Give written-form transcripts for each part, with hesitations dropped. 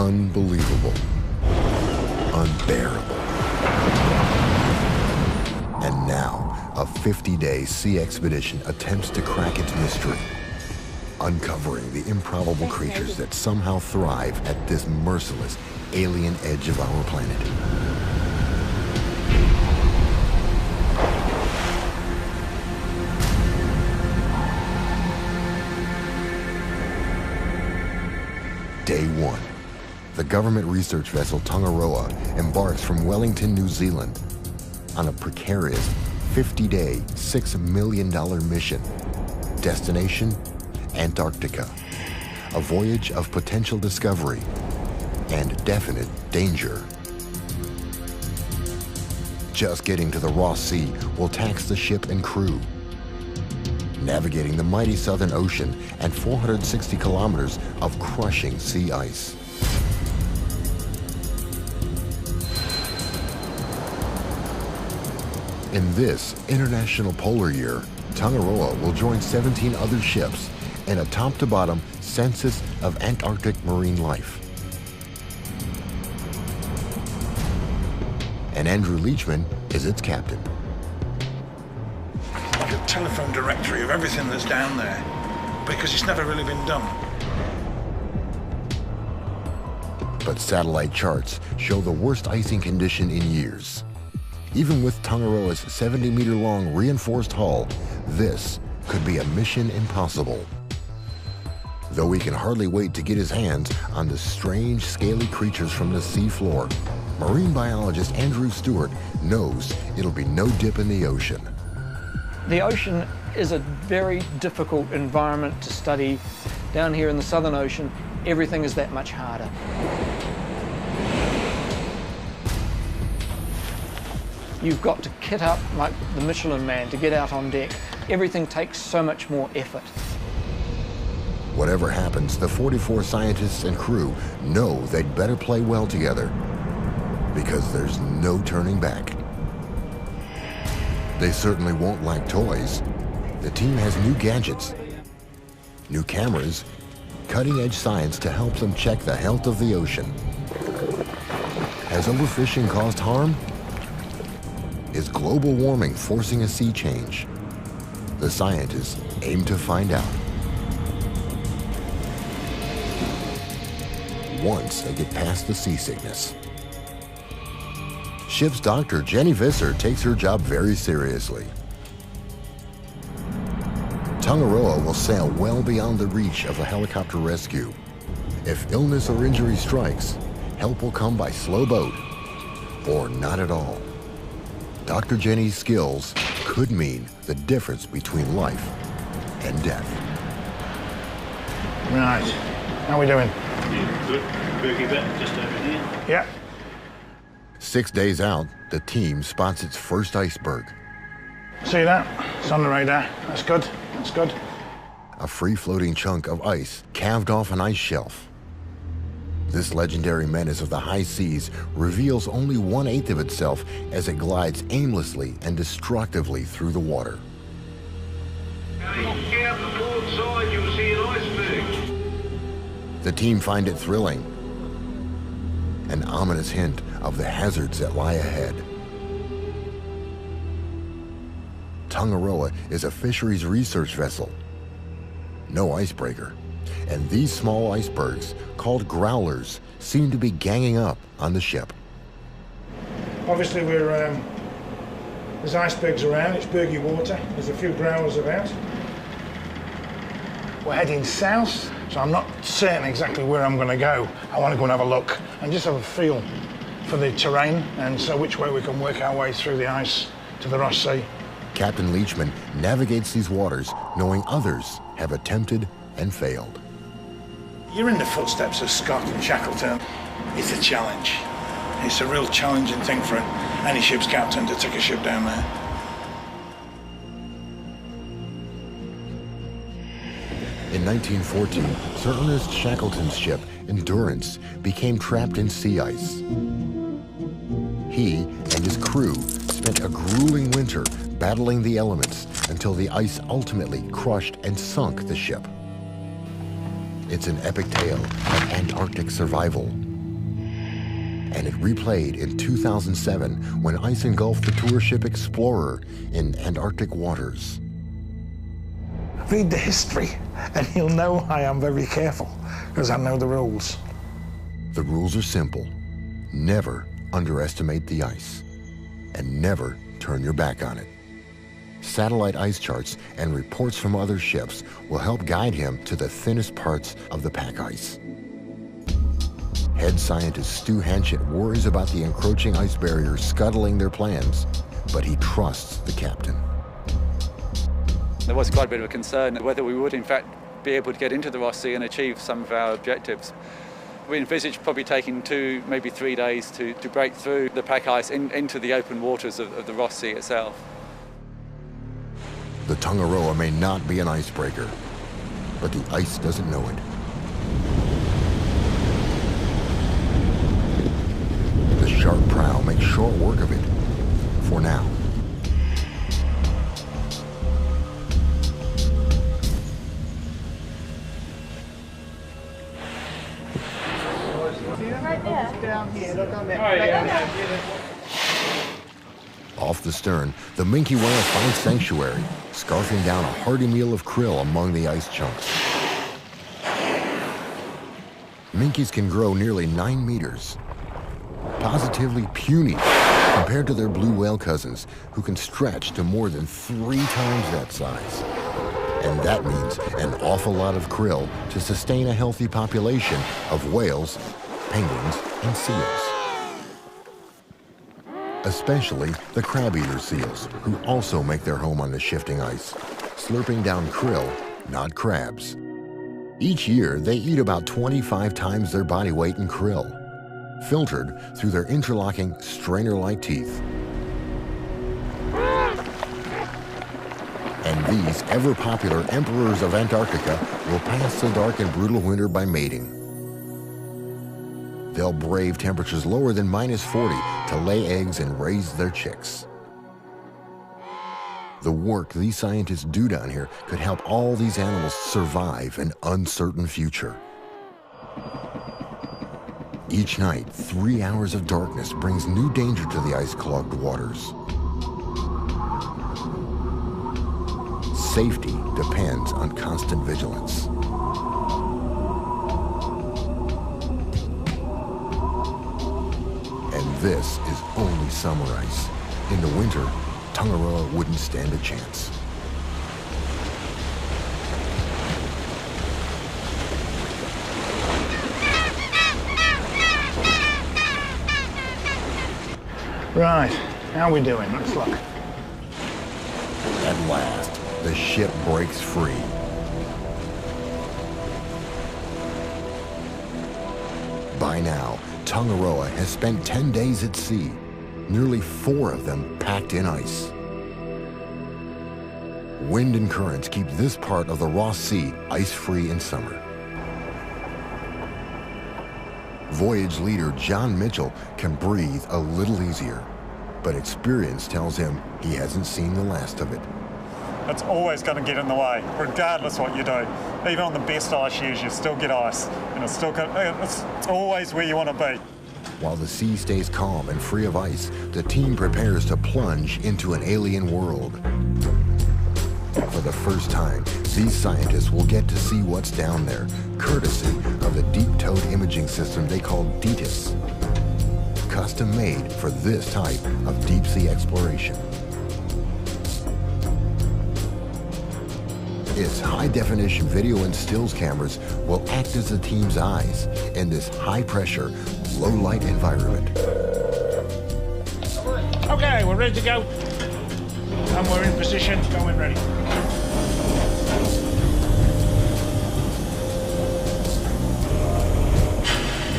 unbelievable, unbearable. And now, a 50-day sea expedition attempts to crack its mystery, uncovering the improbable creatures that somehow thrive at this merciless alien edge of our planet. Day 1. The government research vessel Tongaroa embarks from Wellington, New Zealand on a precarious 50-day, $6 million mission. Destination, Antarctica. A voyage of potential discovery and definite danger. Just getting to the Ross Sea will tax the ship and crew. Navigating the mighty Southern Ocean and 460 kilometers of crushing sea ice. In this International Polar Year, Tongaroa will join 17 other ships in a top-to-bottom census of Antarctic marine life. And Andrew Leachman is its captain. Like a telephone directory of everything that's down there, because it's never really been done. But satellite charts show the worst icing condition in years. Even with Tongaroa's 70-meter-long reinforced hull, this could be a mission impossible. Though we can hardly wait to get his hands on the strange, scaly creatures from the sea floor, marine biologist Andrew Stewart knows it'll be no dip in the ocean. The ocean is a very difficult environment to study. Down here in the Southern Ocean, everything is that much harder. You've got to kit up like the Michelin Man to get out on deck. Everything takes so much more effort. Whatever happens, the 44 scientists and crew know they'd better play well together, because there's no turning back. They certainly won't lack toys. The team has new gadgets, new cameras, cutting-edge science to help them check the health of the ocean. Has overfishing caused harm? Is global warming forcing a sea change? The scientists aim to find out. Once they get past the seasickness. Ship's doctor, Jenny Visser, takes her job very seriously. Tongaroa will sail well beyond the reach of a helicopter rescue. If illness or injury strikes, help will come by slow boat or not at all. Dr. Jenny's skills could mean the difference between life and death. Right, how are we doing? Yeah, good. Boogie bit just over here. Yeah. 6 days out, the team spots its first iceberg. See that? It's on the radar. That's good. That's good. A free-floating chunk of ice calved off an ice shelf. This legendary menace of the high seas reveals only 1/8 of itself as it glides aimlessly and destructively through the water. Get out the port side, you'll see an iceberg. The team find it thrilling, an ominous hint of the hazards that lie ahead. Tongaroa is a fisheries research vessel, no icebreaker. And these small icebergs, called growlers, seem to be ganging up on the ship. Obviously there's icebergs around, it's bergy water, there's a few growlers about. We're heading south, so I'm not certain exactly where I'm going to go. I want to go and have a look and just have a feel for the terrain and so which way we can work our way through the ice to the Ross Sea. Captain Leachman navigates these waters knowing others have attempted and failed. You're in the footsteps of Scott and Shackleton. It's a challenge. It's a real challenging thing for any ship's captain to take a ship down there. In 1914, Sir Ernest Shackleton's ship, Endurance, became trapped in sea ice. He and his crew spent a grueling winter battling the elements until the ice ultimately crushed and sunk the ship. It's an epic tale of Antarctic survival and it replayed in 2007 when ice engulfed the tour ship Explorer in Antarctic waters. Read the history, and you'll know I am very careful, because I know the rules. The rules are simple. Never underestimate the ice, and never turn your back on it. Satellite ice charts and reports from other ships will help guide him to the thinnest parts of the pack ice. Head scientist Stu Hanchett worries about the encroaching ice barrier scuttling their plans, but he trusts the captain. There was quite a bit of a concern whether we would in fact be able to get into the Ross Sea and achieve some of our objectives. We envisaged probably taking 2, maybe 3 days to break through the pack ice into the open waters of the Ross Sea itself. The Tongaroa may not be an icebreaker, but the ice doesn't know it. The sharp prow makes short work of it, for now. Right there. Down here, look on that. Off the stern, the minke whale finds sanctuary, scarfing down a hearty meal of krill among the ice chunks. Minkies can grow nearly 9 meters. Positively puny compared to their blue whale cousins, who can stretch to more than 3 times that size. And that means an awful lot of krill to sustain a healthy population of whales, penguins, and seals. Especially the crab-eater seals, who also make their home on the shifting ice, slurping down krill, not crabs. Each year, they eat about 25 times their body weight in krill, filtered through their interlocking strainer-like teeth. And these ever-popular emperors of Antarctica will pass the dark and brutal winter by mating. They'll brave temperatures lower than -40 to lay eggs and raise their chicks. The work these scientists do down here could help all these animals survive an uncertain future. Each night, 3 hours of darkness brings new danger to the ice-clogged waters. Safety depends on constant vigilance. And this is only summer ice. In the winter, Tongaroa wouldn't stand a chance. Right, how are we doing? Let's look. At last, the ship breaks free. By now, Tongaroa has spent 10 days at sea, nearly 4 of them packed in ice. Wind and currents keep this part of the Ross Sea ice-free in summer. Voyage leader John Mitchell can breathe a little easier, but experience tells him he hasn't seen the last of it. It's always going to get in the way, regardless what you do. Even on the best ice years, you still get ice, and it's always where you want to be. While the sea stays calm and free of ice, the team prepares to plunge into an alien world. For the first time, these scientists will get to see what's down there, courtesy of the deep-towed imaging system they call DETIS, custom-made for this type of deep-sea exploration. Its high-definition video and stills cameras will act as the team's eyes in this high-pressure, low-light environment. Okay, we're ready to go. And we're in position, going ready.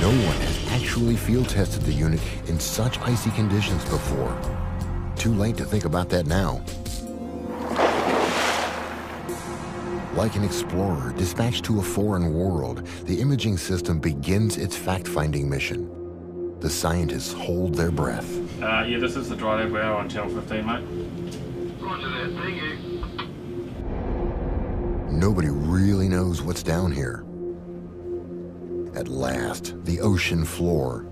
No one has actually field-tested the unit in such icy conditions before. Too late to think about that now. Like an explorer dispatched to a foreign world, the imaging system begins its fact-finding mission. The scientists hold their breath. Yeah, this is the dry lab. We're on channel 15, mate. Roger that, thank you. Nobody really knows what's down here. At last, the ocean floor.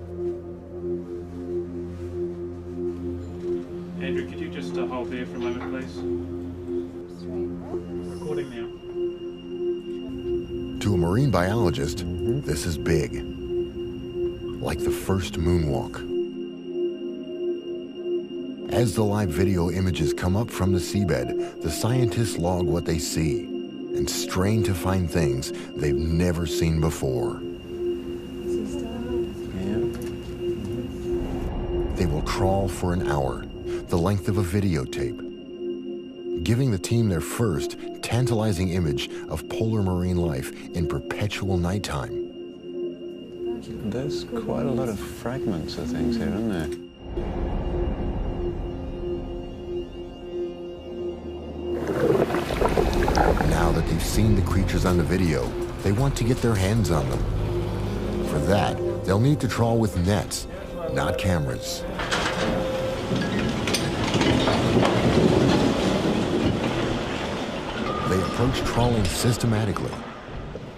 Andrew, could you just hold there for a moment, please? Recording now. To a marine biologist, this is big. Like the first moonwalk. As the live video images come up from the seabed, the scientists log what they see and strain to find things they've never seen before. They will trawl for an hour, the length of a videotape, giving the team their first tantalizing image of polar marine life in perpetual nighttime. There's quite a lot of fragments of things here, isn't there? Now that they've seen the creatures on the video, they want to get their hands on them. For that, they'll need to trawl with nets, not cameras. They approach trawling systematically.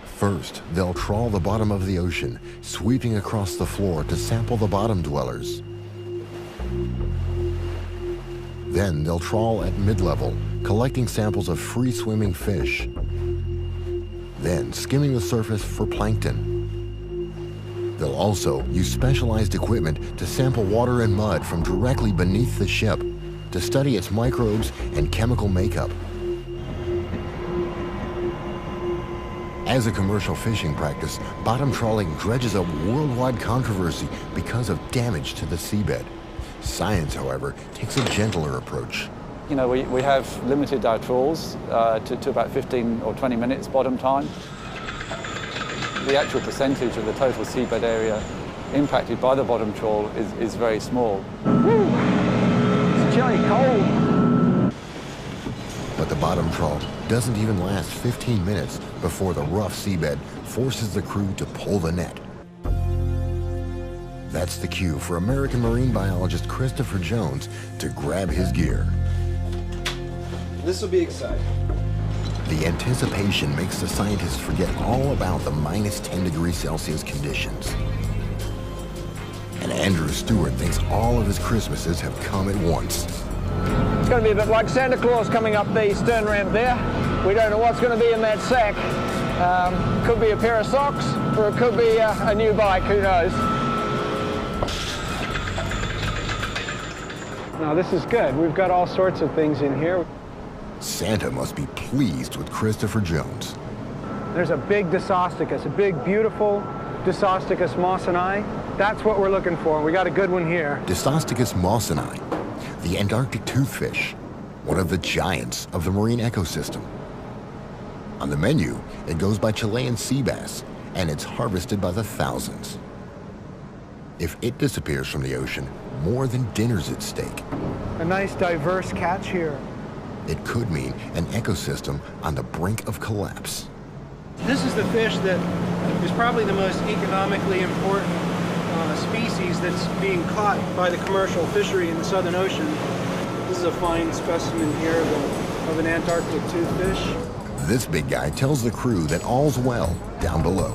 First, they'll trawl the bottom of the ocean, sweeping across the floor to sample the bottom dwellers. Then they'll trawl at mid-level, collecting samples of free-swimming fish. Then skimming the surface for plankton. They'll also use specialized equipment to sample water and mud from directly beneath the ship to study its microbes and chemical makeup. As a commercial fishing practice, bottom trawling dredges up worldwide controversy because of damage to the seabed. Science, however, takes a gentler approach. You know, we have limited our trawls to about 15 or 20 minutes bottom time. The actual percentage of the total seabed area impacted by the bottom trawl is very small. Woo! It's chilly cold. But the bottom trawl doesn't even last 15 minutes before the rough seabed forces the crew to pull the net. That's the cue for American marine biologist Christopher Jones to grab his gear. This will be exciting. The anticipation makes the scientists forget all about the -10°C conditions. And Andrew Stewart thinks all of his Christmases have come at once. It's going to be a bit like Santa Claus coming up the stern ramp there. We don't know what's going to be in that sack. Could be a pair of socks, or it could be a new bike, who knows. Now this is good. We've got all sorts of things in here. Santa must be pleased with Christopher Jones. There's a big Disosticus, a big, beautiful Disosticus mawsoni. That's what we're looking for. We got a good one here. Disosticus mawsoni, the Antarctic toothfish, one of the giants of the marine ecosystem. On the menu, it goes by Chilean sea bass, and it's harvested by the thousands. If it disappears from the ocean, more than dinner's at stake. A nice diverse catch here. It could mean an ecosystem on the brink of collapse. This is the fish that is probably the most economically important species that's being caught by the commercial fishery in the Southern Ocean. This is a fine specimen here of an Antarctic toothfish. This big guy tells the crew that all's well down below.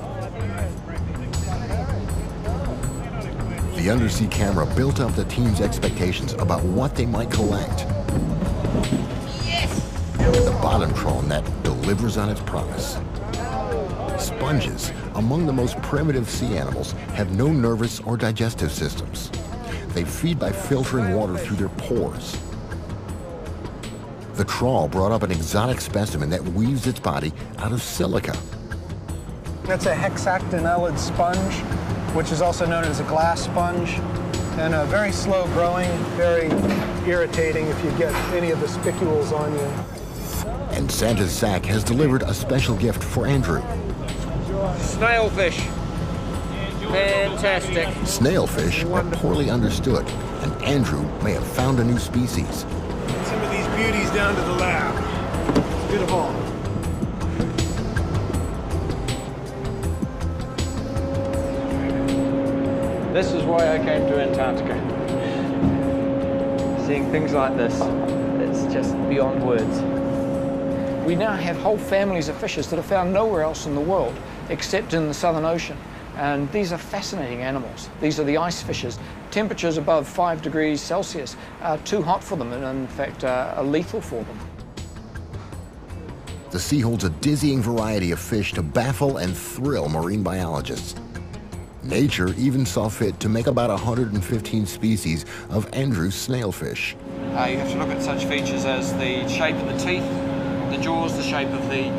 The undersea camera built up the team's expectations about what they might collect. The bottom trawl net delivers on its promise. Sponges, among the most primitive sea animals, have no nervous or digestive systems. They feed by filtering water through their pores. The trawl brought up an exotic specimen that weaves its body out of silica. That's a hexactinellid sponge, which is also known as a glass sponge, and a very slow growing, very irritating if you get any of the spicules on you. And Santa's sack has delivered a special gift for Andrew. Snailfish. Fantastic. Snailfish are poorly understood, and Andrew may have found a new species. Some of these beauties down to the lab. Good of all. This is why I came to Antarctica. Seeing things like this, it's just beyond words. We now have whole families of fishes that are found nowhere else in the world except in the Southern Ocean. And these are fascinating animals. These are the ice fishes, temperatures above 5 degrees Celsius are too hot for them and in fact are lethal for them. The sea holds a dizzying variety of fish to baffle and thrill marine biologists. Nature even saw fit to make about 115 species of Andrew's snailfish. You have to look at such features as the shape of the teeth, the jaws, the shape of the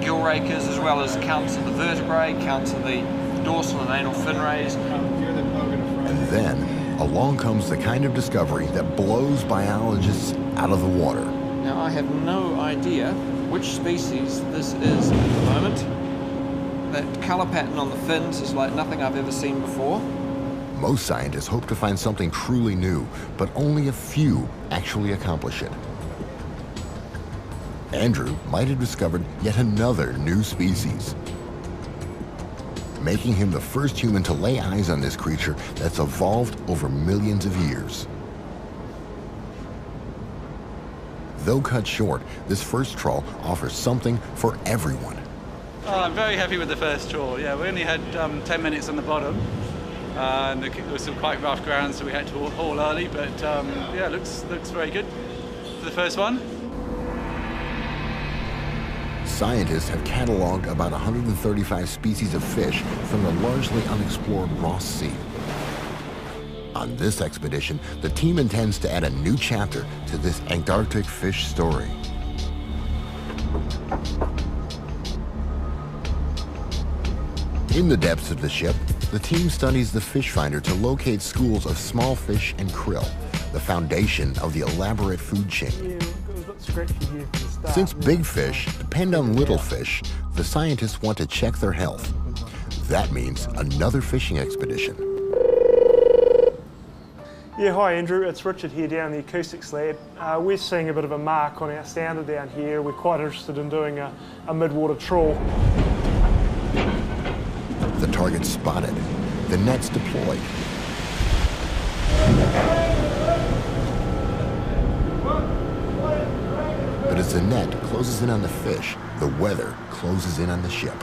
gill rakers, as well as counts of the vertebrae, counts of the dorsal and anal fin rays. And then along comes the kind of discovery that blows biologists out of the water. Now, I have no idea which species this is at the moment. That colour pattern on the fins is like nothing I've ever seen before. Most scientists hope to find something truly new, but only a few actually accomplish it. Andrew might have discovered yet another new species, making him the first human to lay eyes on this creature that's evolved over millions of years. Though cut short, this first trawl offers something for everyone. Oh, I'm very happy with the first trawl. Yeah, we only had 10 minutes on the bottom. And there was some quite rough ground, so we had to haul early. But yeah, looks very good for the first one. Scientists have cataloged about 135 species of fish from the largely unexplored Ross Sea. On this expedition, the team intends to add a new chapter to this Antarctic fish story. In the depths of the ship, the team studies the fish finder to locate schools of small fish and krill, the foundation of the elaborate food chain. Since big fish depend on little fish, the scientists want to check their health. That means another fishing expedition. Yeah, hi Andrew, it's Richard here down the acoustics lab. We're seeing a bit of a mark on our sounder down here. We're quite interested in doing a mid-water trawl. The target's spotted, the net's deployed. But as the net closes in on the fish, the weather closes in on the ship.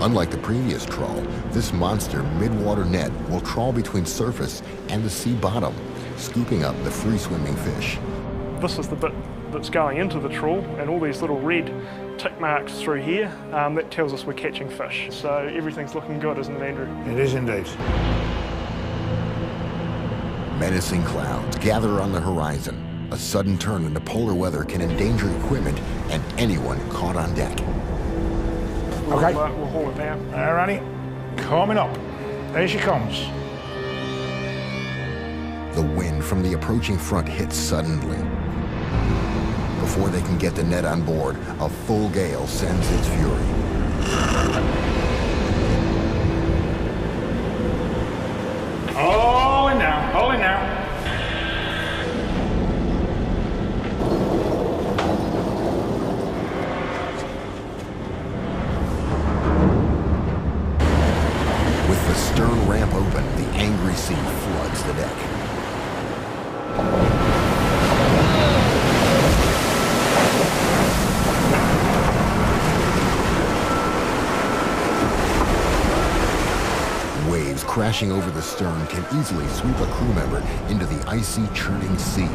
Unlike the previous trawl, this monster mid-water net will trawl between surface and the sea bottom, scooping up the free-swimming fish. This is the bit that's going into the trawl, and all these little red tick marks through here, that tells us we're catching fish. So everything's looking good, isn't it, Andrew? It is indeed. Menacing clouds gather on the horizon. A sudden turn in the polar weather can endanger equipment and anyone caught on deck. Okay. We'll haul it down. Alrighty, coming up. There she comes. The wind from the approaching front hits suddenly. Before they can get the net on board, a full gale sends its fury. Hold it now, hold it now. With the stern ramp open, the angry sea floods the deck. Waves crashing over the stern can easily sweep a crew member into the icy, churning sea,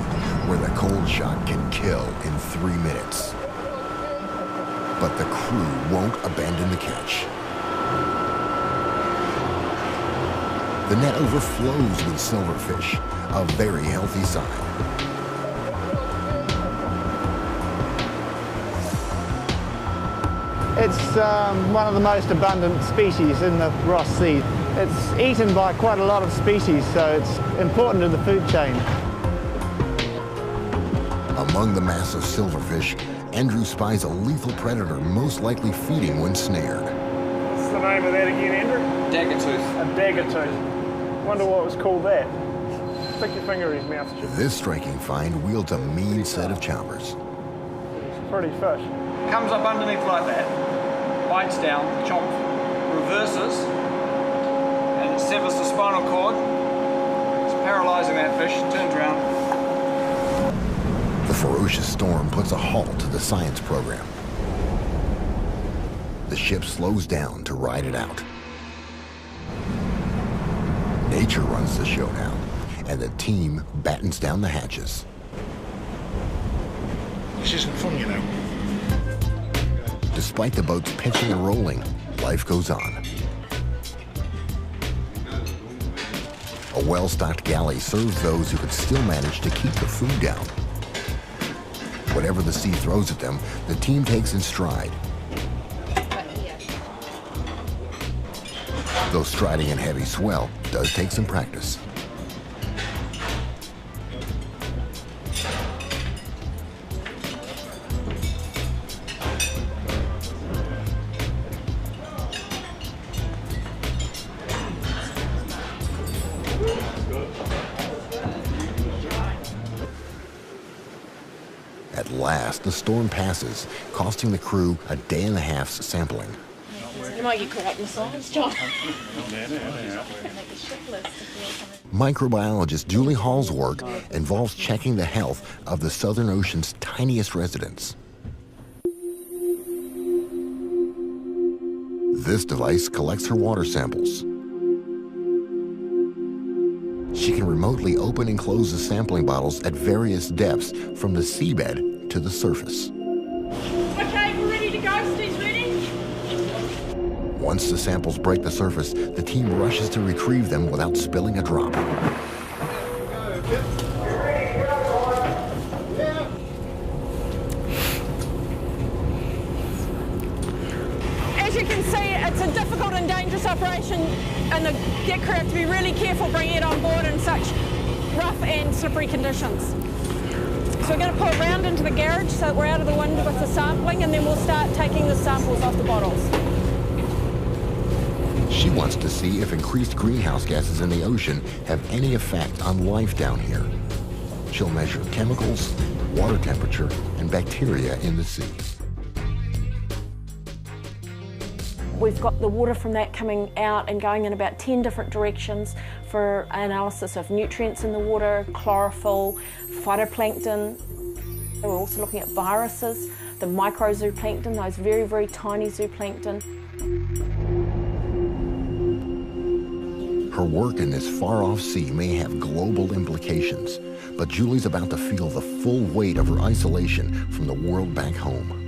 where the cold shock can kill in 3 minutes. But the crew won't abandon the catch. The net overflows with silverfish, a very healthy sign. It's one of the most abundant species in the Ross Sea. It's eaten by quite a lot of species, so it's important in the food chain. Among the mass of silverfish, Andrew spies a lethal predator most likely feeding when snared. What's the name of that again, Andrew? Daggertooth. A daggertooth. Wonder what was called that. Stick your finger in his mouth, Chip. This striking find wields a mean set of choppers. It's a pretty fish. Comes up underneath like that, bites down, chomp, reverses, and it severs the spinal cord. It's paralysing that fish, turns around. The ferocious storm puts a halt to the science program. The ship slows down to ride it out. Nature runs the show now, and the team battens down the hatches. This isn't fun, you know. Despite the boats pitching and rolling, life goes on. A well-stocked galley serves those who could still manage to keep the food down. Whatever the sea throws at them, the team takes in stride. Though striding in heavy swell does take some practice. At last, the storm passes, costing the crew a day and a half's sampling. You might get caught up in the science, John. Microbiologist Julie Hall's work involves checking the health of the Southern Ocean's tiniest residents. This device collects her water samples. She can remotely open and close the sampling bottles at various depths from the seabed to the surface. Okay, we're ready to go. Steve's ready. Once the samples break the surface, the team rushes to retrieve them without spilling a drop. As you can see, it's a difficult and dangerous operation, and the deck crew have to be really careful bringing it on board in such rough and slippery conditions. So we're going to pull it round into the garage so that we're out of the wind with the sampling, and then we'll start taking the samples off the bottles. She wants to see if increased greenhouse gases in the ocean have any effect on life down here. She'll measure chemicals, water temperature, and bacteria in the sea. We've got the water from that coming out and going in about 10 different directions for analysis of nutrients in the water, chlorophyll, phytoplankton. We're also looking at viruses, the microzooplankton, those very, very tiny zooplankton. Her work in this far-off sea may have global implications, but Julie's about to feel the full weight of her isolation from the world back home.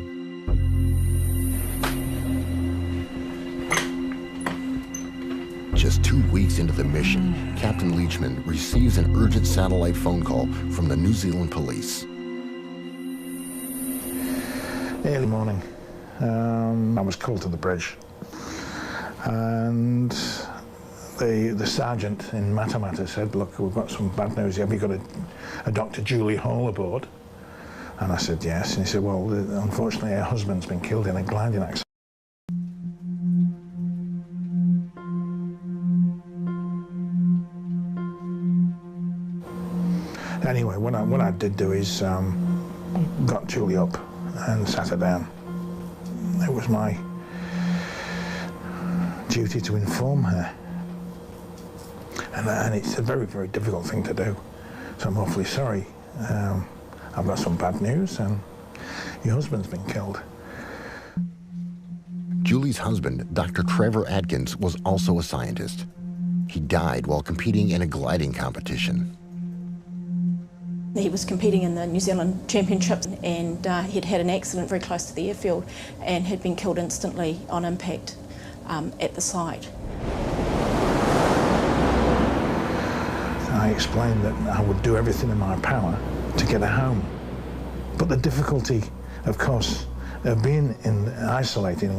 Just 2 weeks into the mission, Captain Leachman receives an urgent satellite phone call from the New Zealand police. Early morning, I was called to the bridge, and the sergeant in Matamata said, "Look, we've got some bad news. Have you got a Dr. Julie Hall aboard?" And I said, "Yes." And he said, "Well, unfortunately, her husband's been killed in a gliding accident." Anyway, what I did do is got Julie up and sat her down. It was my duty to inform her. And it's a very, very difficult thing to do. So I'm awfully sorry. I've got some bad news, and your husband's been killed. Julie's husband, Dr. Trevor Atkins, was also a scientist. He died while competing in a gliding competition. He was competing in the New Zealand Championships, and he'd had an accident very close to the airfield and had been killed instantly on impact at the site. I explained that I would do everything in my power to get her home. But the difficulty, of course, of being isolated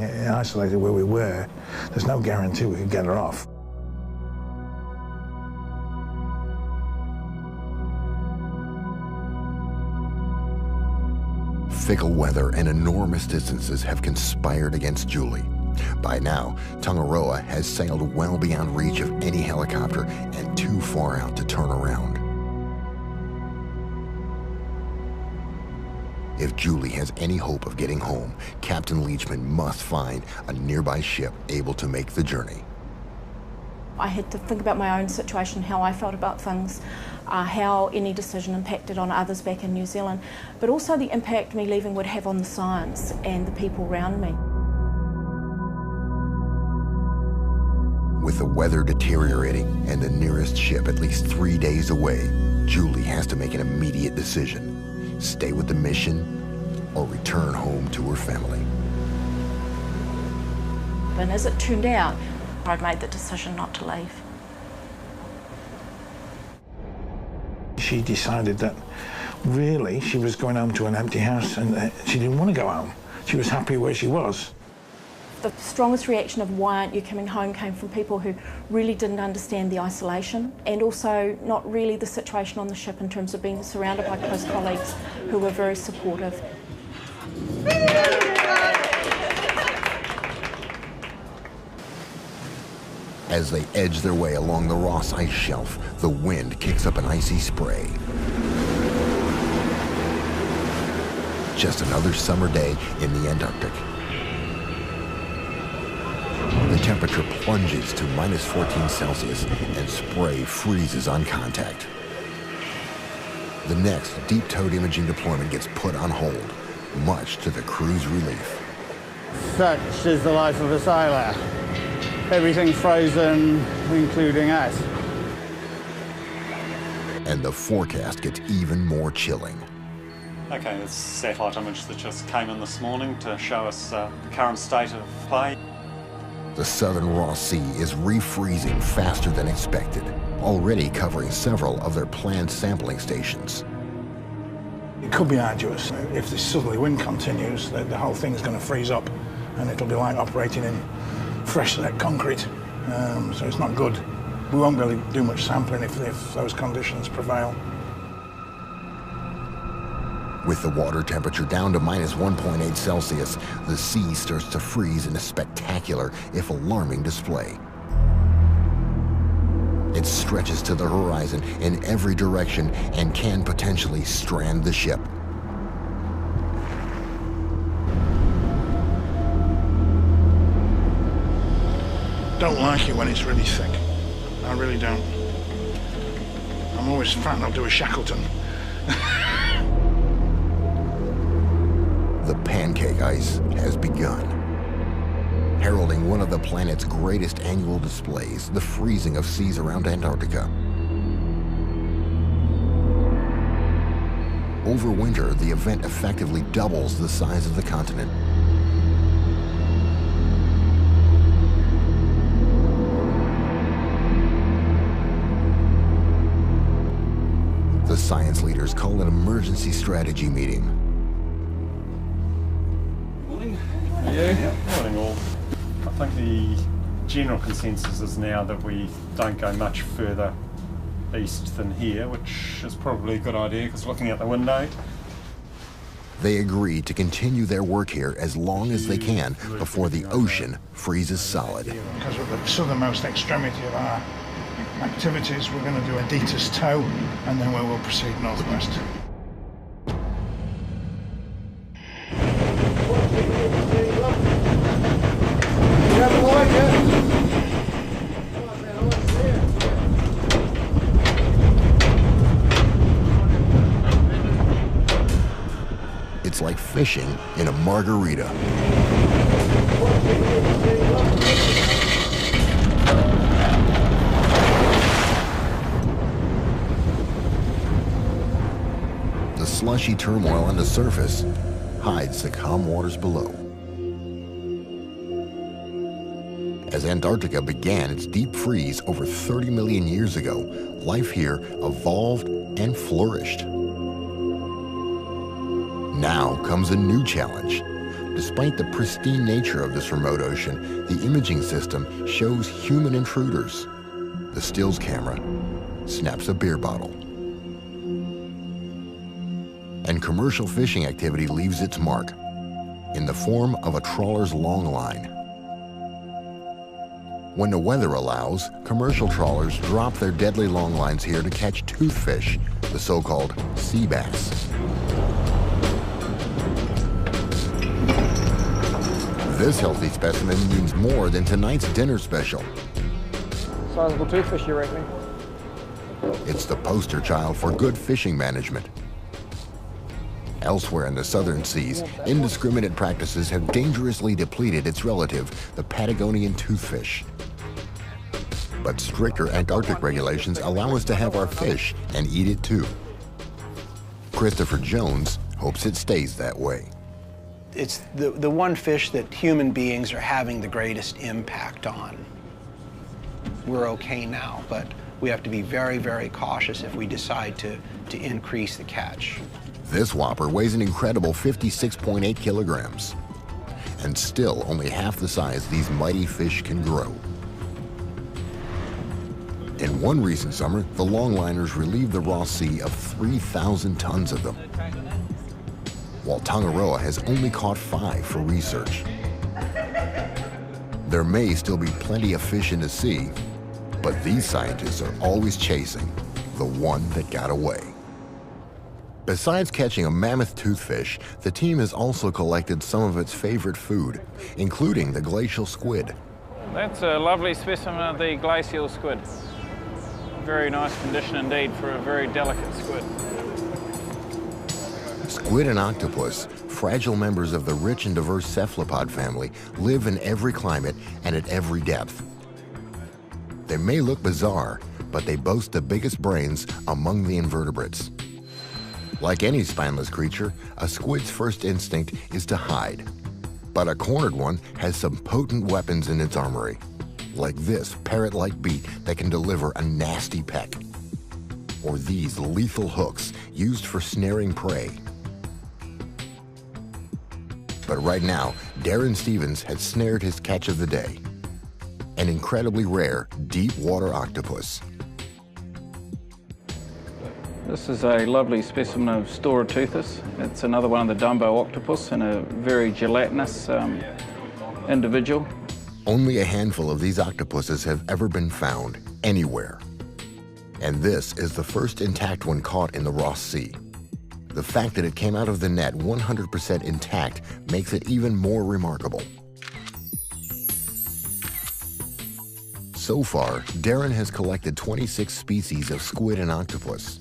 where we were, there's no guarantee we could get her off. Fickle weather and enormous distances have conspired against Julie. By now, Tongaroa has sailed well beyond reach of any helicopter and too far out to turn around. If Julie has any hope of getting home, Captain Leachman must find a nearby ship able to make the journey. I had to think about my own situation, how I felt about things, how any decision impacted on others back in New Zealand, but also the impact me leaving would have on the science and the people around me. With With the weather deteriorating and the nearest ship at least 3 days away, Julie has to make an immediate decision: stay with the mission or return home to her family. And as it turned out, I'd made the decision not to leave. She decided that really she was going home to an empty house, and she didn't want to go home. She was happy where she was. The strongest reaction of why aren't you coming home came from people who really didn't understand the isolation, and also not really the situation on the ship in terms of being surrounded by close colleagues who were very supportive. As they edge their way along the Ross Ice Shelf, the wind kicks up an icy spray. Just another summer day in the Antarctic. The temperature plunges to -14 Celsius and spray freezes on contact. The next deep-towed imaging deployment gets put on hold, much to the crew's relief. Such is the life of a sailor. Everything's frozen, including us. And the forecast gets even more chilling. Okay, this satellite image that just came in this morning to show us the current state of play. The southern Ross Sea is refreezing faster than expected, already covering several of their planned sampling stations. It could be arduous. If this southerly wind continues, the whole thing is going to freeze up, and it'll be like operating in fresh let concrete, so it's not good. We won't really do much sampling if those conditions prevail. With the water temperature down to -1.8 Celsius, the sea starts to freeze in a spectacular, if alarming, display. It stretches to the horizon in every direction and can potentially strand the ship. Don't like it when it's really thick. I really don't. I'm always frightened I'll do a Shackleton. The pancake ice has begun, heralding one of the planet's greatest annual displays, the freezing of seas around Antarctica. Over winter, the event effectively doubles the size of the continent. The science leaders call an emergency strategy meeting. Morning. Yeah. Morning all. I think the general consensus is now that we don't go much further east than here, which is probably a good idea because looking out the window. They agree to continue their work here as long as they can before the ocean freezes solid. Because at the southernmost extremity of our activities, we're going to do a Dieter's toe, and then we will proceed northwest. It's like fishing in a margarita. The slushy turmoil on the surface hides the calm waters below. As Antarctica began its deep freeze over 30 million years ago, life here evolved and flourished. Now comes a new challenge. Despite the pristine nature of this remote ocean, the imaging system shows human intruders. The stills camera snaps a beer bottle. And commercial fishing activity leaves its mark in the form of a trawler's long line. When the weather allows, commercial trawlers drop their deadly long lines here to catch toothfish, the so-called sea bass. This healthy specimen means more than tonight's dinner special. Sizable toothfish, you reckon? It's the poster child for good fishing management. Elsewhere in the southern seas, indiscriminate practices have dangerously depleted its relative, the Patagonian toothfish. But stricter Antarctic regulations allow us to have our fish and eat it too. Christopher Jones hopes it stays that way. It's the one fish that human beings are having the greatest impact on. We're okay now, but we have to be very, very cautious if we decide to increase the catch. This whopper weighs an incredible 56.8 kilograms, and still only half the size these mighty fish can grow. In one recent summer, the longliners relieved the Ross Sea of 3,000 tons of them, while Tongaroa has only caught 5 for research. There may still be plenty of fish in the sea, but these scientists are always chasing the one that got away. Besides catching a mammoth toothfish, the team has also collected some of its favorite food, including the glacial squid. That's a lovely specimen of the glacial squid. Very nice condition indeed for a very delicate squid. Squid and octopus, fragile members of the rich and diverse cephalopod family, live in every climate and at every depth. They may look bizarre, but they boast the biggest brains among the invertebrates. Like any spineless creature, a squid's first instinct is to hide. But a cornered one has some potent weapons in its armory, like this parrot-like beak that can deliver a nasty peck, or these lethal hooks used for snaring prey. But right now, Darren Stevens has snared his catch of the day, an incredibly rare deep water octopus. This is a lovely specimen of Storoteuthis. It's another one of the Dumbo octopus and a very gelatinous individual. Only a handful of these octopuses have ever been found anywhere. And this is the first intact one caught in the Ross Sea. The fact that it came out of the net 100% intact makes it even more remarkable. So far, Darren has collected 26 species of squid and octopus.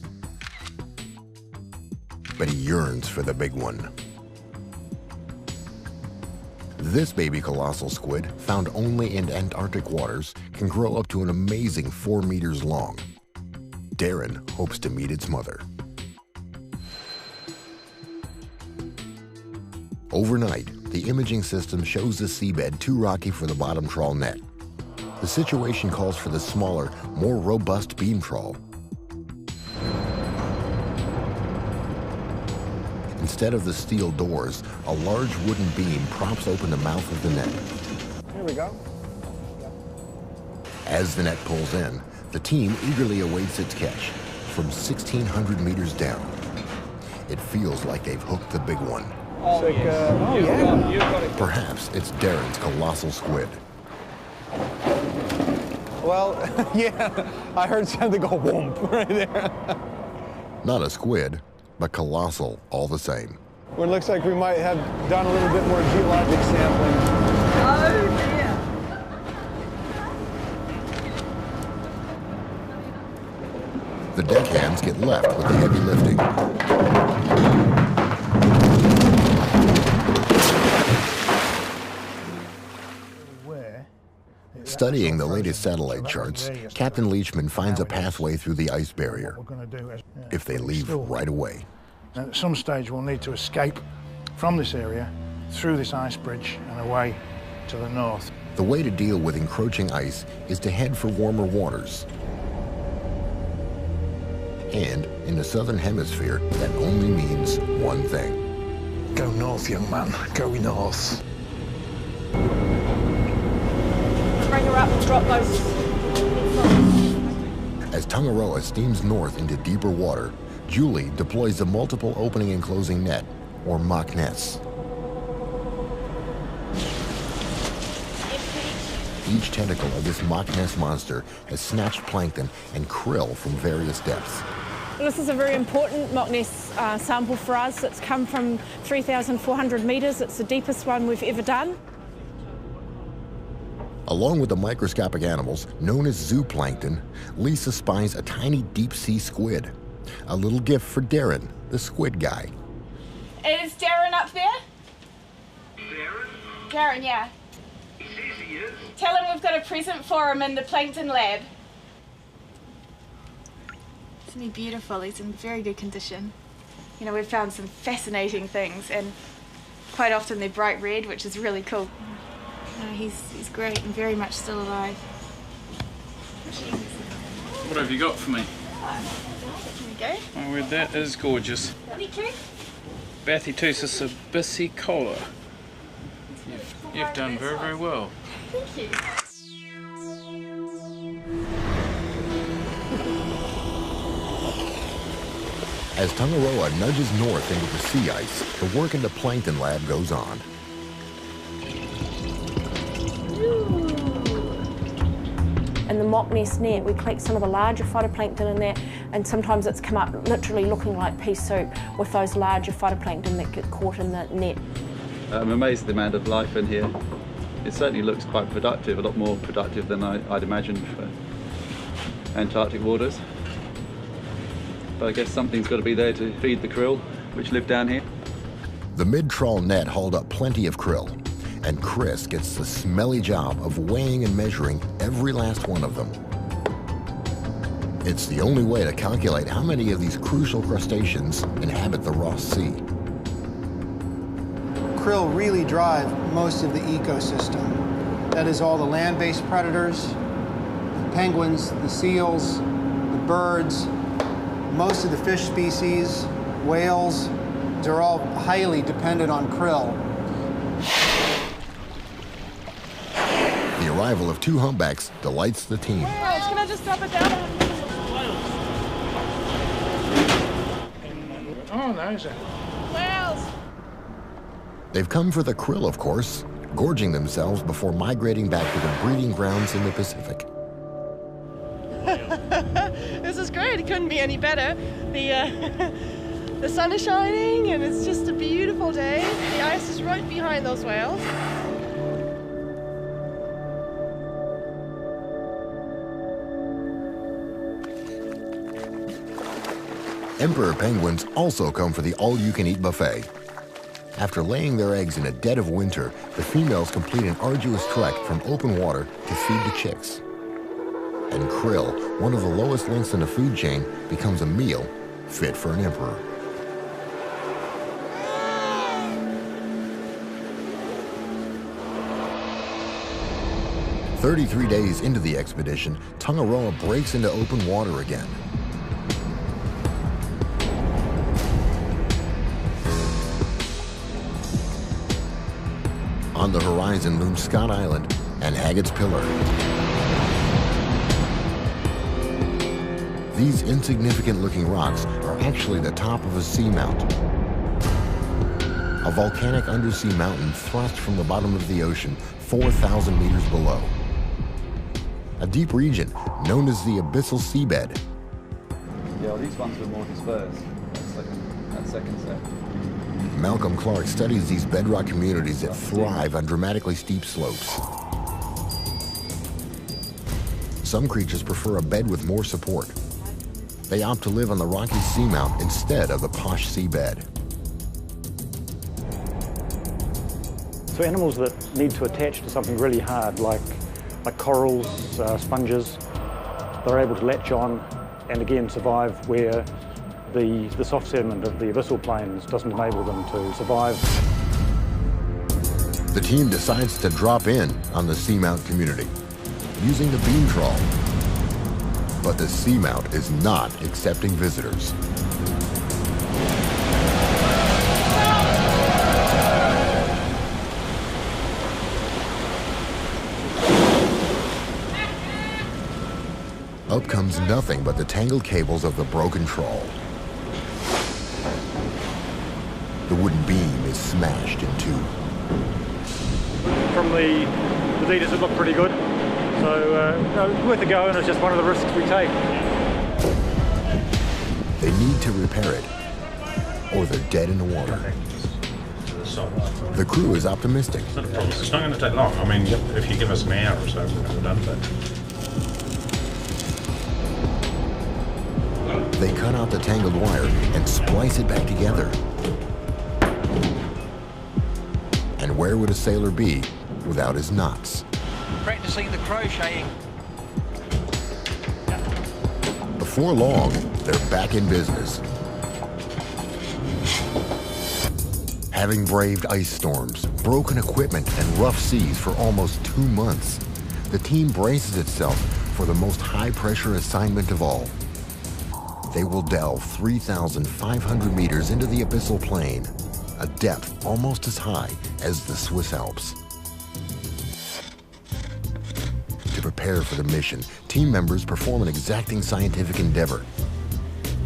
But he yearns for the big one. This baby colossal squid, found only in Antarctic waters, can grow up to an amazing 4 meters long. Darren hopes to meet its mother. Overnight, the imaging system shows the seabed too rocky for the bottom trawl net. The situation calls for the smaller, more robust beam trawl. Instead of the steel doors, a large wooden beam props open the mouth of the net. Here we go. As the net pulls in, the team eagerly awaits its catch from 1,600 meters down. It feels like they've hooked the big one. Oh, yeah. Perhaps it's Darren's colossal squid. Well, yeah, I heard something go whoomp right there. Not a squid, but colossal all the same. Well, it looks like we might have done a little bit more geologic sampling. Oh dear. The deckhands get left with the heavy lifting. Studying the latest satellite charts, Captain Leachman finds a pathway through the ice barrier, if they leave right away. At some stage we'll need to escape from this area, through this ice bridge and away to the north. The way to deal with encroaching ice is to head for warmer waters. And in the southern hemisphere, that only means one thing. Go north, young man, go north. Bring her up and drop those. As Tongaroa steams north into deeper water, Julie deploys the multiple opening and closing net, or mock nets. Each tentacle of this mock nest monster has snatched plankton and krill from various depths. This is a very important mock nest sample for us. It's come from 3,400 metres. It's the deepest one we've ever done. Along with the microscopic animals known as zooplankton, Lisa spies a tiny deep-sea squid. A little gift for Darren, the squid guy. Is Darren up there? Darren? Darren, yeah. He says Tell him we've got a present for him in the plankton lab. Isn't he beautiful? He's in very good condition. You know, we've found some fascinating things, and quite often they're bright red, which is really cool. No, he's great and very much still alive. What have you got for me? There we go. Oh, well, that is gorgeous. Thank you. Bathytusis abyssecola. You've done very, very well. Thank you. As Tangaroa nudges north into the sea ice, the work in the plankton lab goes on. In the mock nest net, we collect some of the larger phytoplankton in there, and sometimes it's come up literally looking like pea soup with those larger phytoplankton that get caught in the net. I'm amazed at the amount of life in here. It certainly looks quite productive, a lot more productive than I'd imagined for Antarctic waters. But I guess something's got to be there to feed the krill, which live down here. The mid-trawl net hauled up plenty of krill, and Chris gets the smelly job of weighing and measuring every last one of them. It's the only way to calculate how many of these crucial crustaceans inhabit the Ross Sea. Krill really drive most of the ecosystem. That is all the land-based predators, the penguins, the seals, the birds, most of the fish species, whales, they're all highly dependent on krill. The arrival of two humpbacks delights the team. Whales, can I just drop it down? Oh, nice. Whales! They've come for the krill, of course, gorging themselves before migrating back to their breeding grounds in the Pacific. This is great. It couldn't be any better. The sun is shining and it's just a beautiful day. The ice is right behind those whales. Emperor penguins also come for the all-you-can-eat buffet. After laying their eggs in the dead of winter, the females complete an arduous trek from open water to feed the chicks. And krill, one of the lowest links in the food chain, becomes a meal fit for an emperor. "33 days into the expedition, Tangaroa breaks into open water again. On the horizon looms Scott Island and Haggett's Pillar. These insignificant-looking rocks are actually the top of a seamount, a volcanic undersea mountain thrust from the bottom of the ocean 4,000 meters below. A deep region known as the abyssal seabed. Yeah, well, these ones were more dispersed, that second set. Malcolm Clark studies these bedrock communities that thrive on dramatically steep slopes. Some creatures prefer a bed with more support. They opt to live on the rocky seamount instead of the posh seabed. So animals that need to attach to something really hard, like corals, sponges, they're able to latch on and again survive where the soft sediment of the abyssal plains doesn't enable them to survive. The team decides to drop in on the seamount community using the beam trawl. But the seamount is not accepting visitors. Up comes nothing but the tangled cables of the broken trawl. The wooden beam is smashed in two. From the details, it looked pretty good. So worth a go, and it's just one of the risks we take. They need to repair it, or they're dead in the water. The crew is optimistic. It's not going to take long. I mean, if you give us an hour or so, we're done with it. They cut out the tangled wire and splice it back together. And where would a sailor be without his knots? practicing the crocheting. Before long, they're back in business. Having braved ice storms, broken equipment, and rough seas for almost 2 months, the team braces itself for the most high-pressure assignment of all. They will delve 3,500 meters into the abyssal plain, a depth almost as high as the Swiss Alps. To prepare for the mission, team members perform an exacting scientific endeavor,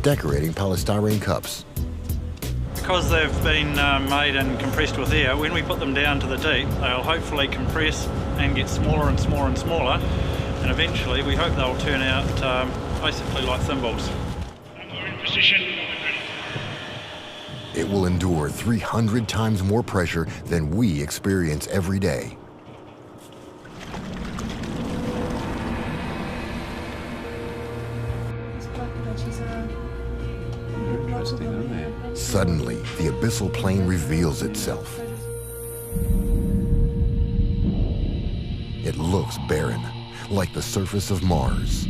decorating polystyrene cups. Because they've been made and compressed with air, when we put them down to the deep, they'll hopefully compress and get smaller and smaller and smaller, and eventually we hope they'll turn out basically like thimbles. It will endure 300 times more pressure than we experience every day. Suddenly, the abyssal plain reveals itself. It looks barren, like the surface of Mars.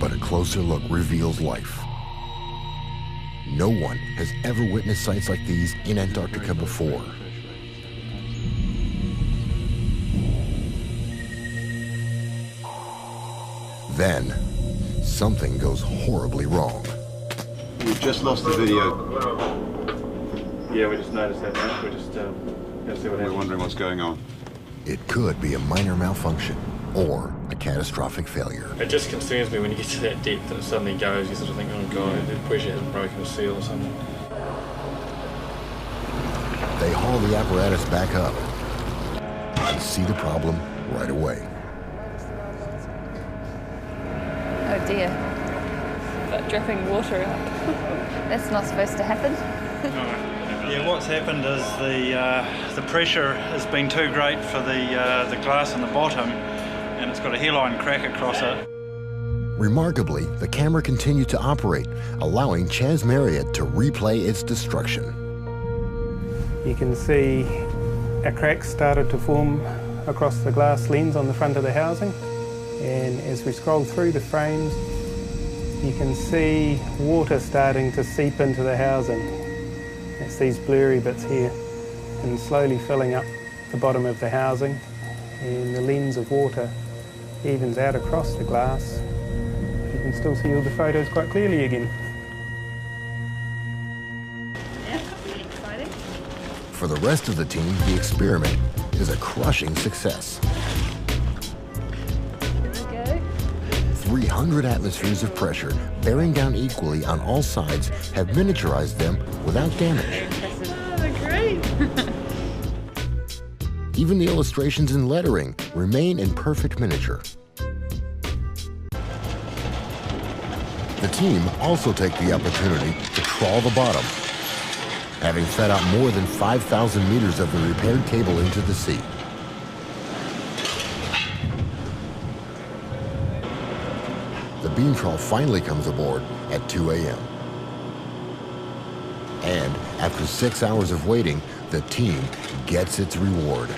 But a closer look reveals life. No one has ever witnessed sights like these in Antarctica before. Then, something goes horribly wrong. We've just lost the video. Yeah, we just noticed that now. We're just going to see what happens. We're wondering what's going on. It could be a minor malfunction or a catastrophic failure. It just concerns me when you get to that depth and it suddenly goes, you sort of think, oh god, the pressure hasn't broken a seal or something. They haul the apparatus back up and see the problem right away. Oh dear. That dripping water out. That's not supposed to happen. Yeah, what's happened is the pressure has been too great for the glass in the bottom, and it's got a hairline crack across it. Remarkably, the camera continued to operate, allowing Chas Marriott to replay its destruction. You can see a crack started to form across the glass lens on the front of the housing, and as we scroll through the frames, you can see water starting to seep into the housing. It's these blurry bits here, and slowly filling up the bottom of the housing, and the lens of water evens out across the glass. You can still see all the photos quite clearly again. Yeah, pretty exciting. For the rest of the team, the experiment is a crushing success. 300 atmospheres of pressure, bearing down equally on all sides, have miniaturized them without damage. Oh, they're great. Even the illustrations and lettering remain in perfect miniature. The team also take the opportunity to trawl the bottom, having fed out more than 5,000 meters of the repaired cable into the sea. The beam trawl finally comes aboard at 2 a.m. And after 6 hours of waiting, the team gets its reward.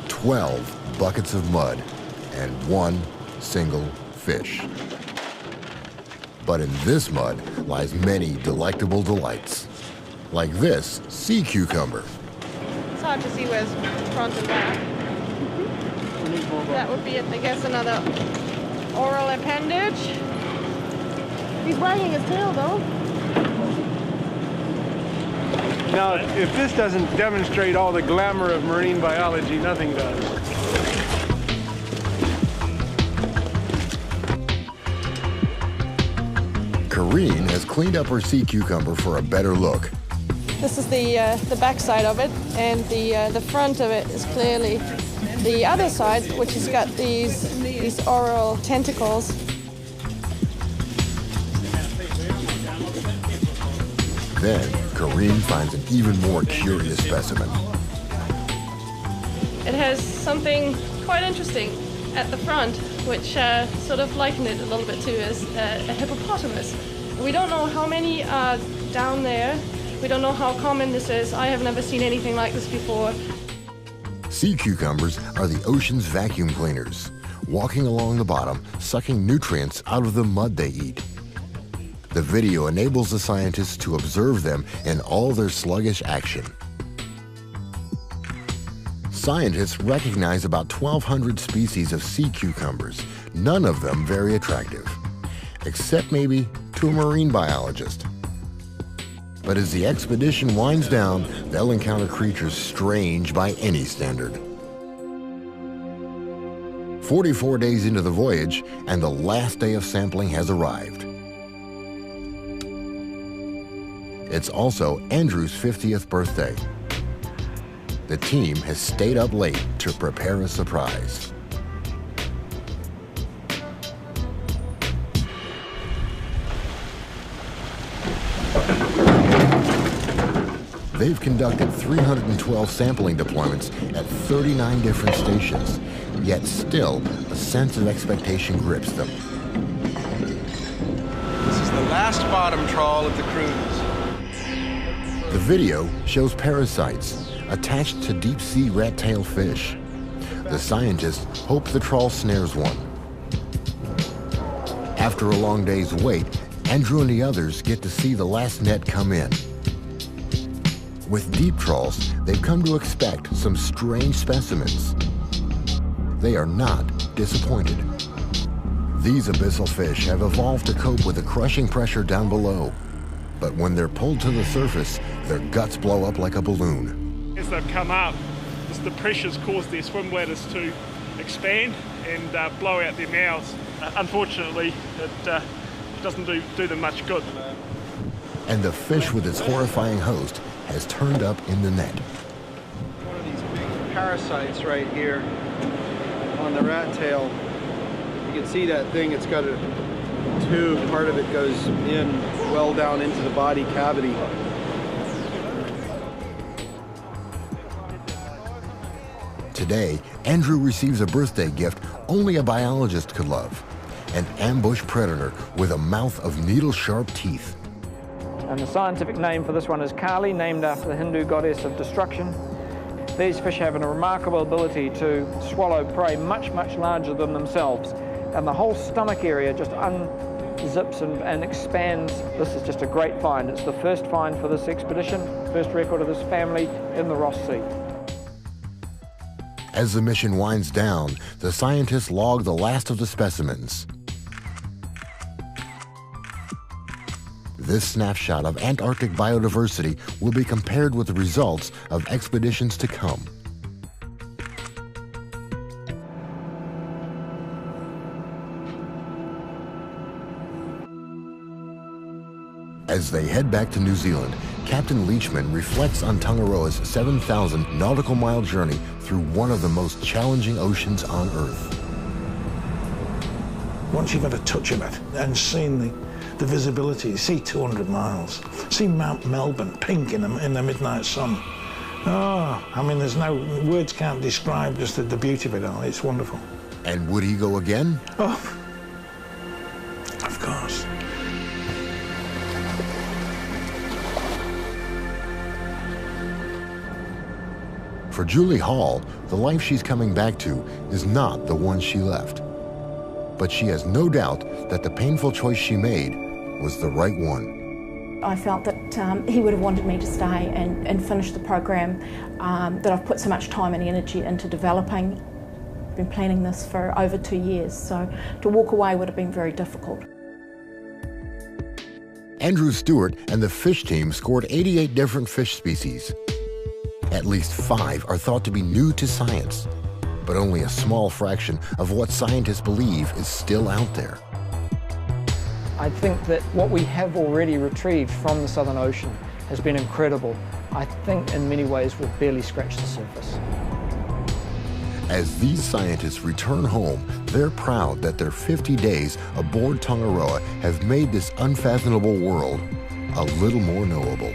12 buckets of mud and 1 single fish. But in this mud lies many delectable delights, like this sea cucumber. It's hard to see where's front and back. That would be, I guess, another oral appendage. He's wagging his tail, though. Now, if this doesn't demonstrate all the glamour of marine biology, nothing does. Karine has cleaned up her sea cucumber for a better look. This is the back side of it, and the front of it is clearly the other side, which has got these oral tentacles. Then, Karine finds an even more curious specimen. It has something quite interesting at the front, which sort of liken it a little bit to as a hippopotamus. We don't know how many are down there. We don't know how common this is. I have never seen anything like this before. Sea cucumbers are the ocean's vacuum cleaners, walking along the bottom, sucking nutrients out of the mud they eat. The video enables the scientists to observe them in all their sluggish action. Scientists recognize about 1,200 species of sea cucumbers, none of them very attractive, except maybe to a marine biologist. But as the expedition winds down, they'll encounter creatures strange by any standard. 44 days into the voyage, and the last day of sampling has arrived. It's also Andrew's 50th birthday. The team has stayed up late to prepare a surprise. They've conducted 312 sampling deployments at 39 different stations, yet still a sense of expectation grips them. This is the last bottom trawl of the cruise. The video shows parasites attached to deep-sea rat-tail fish. The scientists hope the trawl snares one. After a long day's wait, Andrew and the others get to see the last net come in. With deep trawls, they've come to expect some strange specimens. They are not disappointed. These abyssal fish have evolved to cope with the crushing pressure down below. But when they're pulled to the surface, their guts blow up like a balloon. As they've come up, the pressures cause their swim bladders to expand and blow out their mouths. Unfortunately, it doesn't do them much good. And the fish with its horrifying host has turned up in the net. One of these big parasites right here on the rat tail. You can see that thing, it's got a tube, part of it goes in well down into the body cavity. Today, Andrew receives a birthday gift only a biologist could love, an ambush predator with a mouth of needle-sharp teeth. And the scientific name for this one is Kali, named after the Hindu goddess of destruction. These fish have a remarkable ability to swallow prey much, much larger than themselves. And the whole stomach area just unzips and expands. This is just a great find. It's the first find for this expedition, first record of this family in the Ross Sea. As the mission winds down, the scientists log the last of the specimens. This snapshot of Antarctic biodiversity will be compared with the results of expeditions to come. As they head back to New Zealand, Captain Leachman reflects on Tangaroa's 7,000 nautical mile journey through one of the most challenging oceans on Earth. Once you've had a touch of it and seen the visibility, you see 200 miles, see Mount Melbourne pink in the midnight sun. Oh, I mean, there's no, words can't describe just the beauty of it all. It's wonderful. And would he go again? Oh, of course. For Julie Hall, the life she's coming back to is not the one she left. But she has no doubt that the painful choice she made was the right one. I felt that he would have wanted me to stay and finish the program that I've put so much time and energy into developing. I've been planning this for over 2 years, so to walk away would have been very difficult. Andrew Stewart and the fish team scored 88 different fish species. At least 5 are thought to be new to science, but only a small fraction of what scientists believe is still out there. I think that what we have already retrieved from the Southern Ocean has been incredible. I think in many ways we've barely scratched the surface. As these scientists return home, they're proud that their 50 days aboard Tangaroa have made this unfathomable world a little more knowable.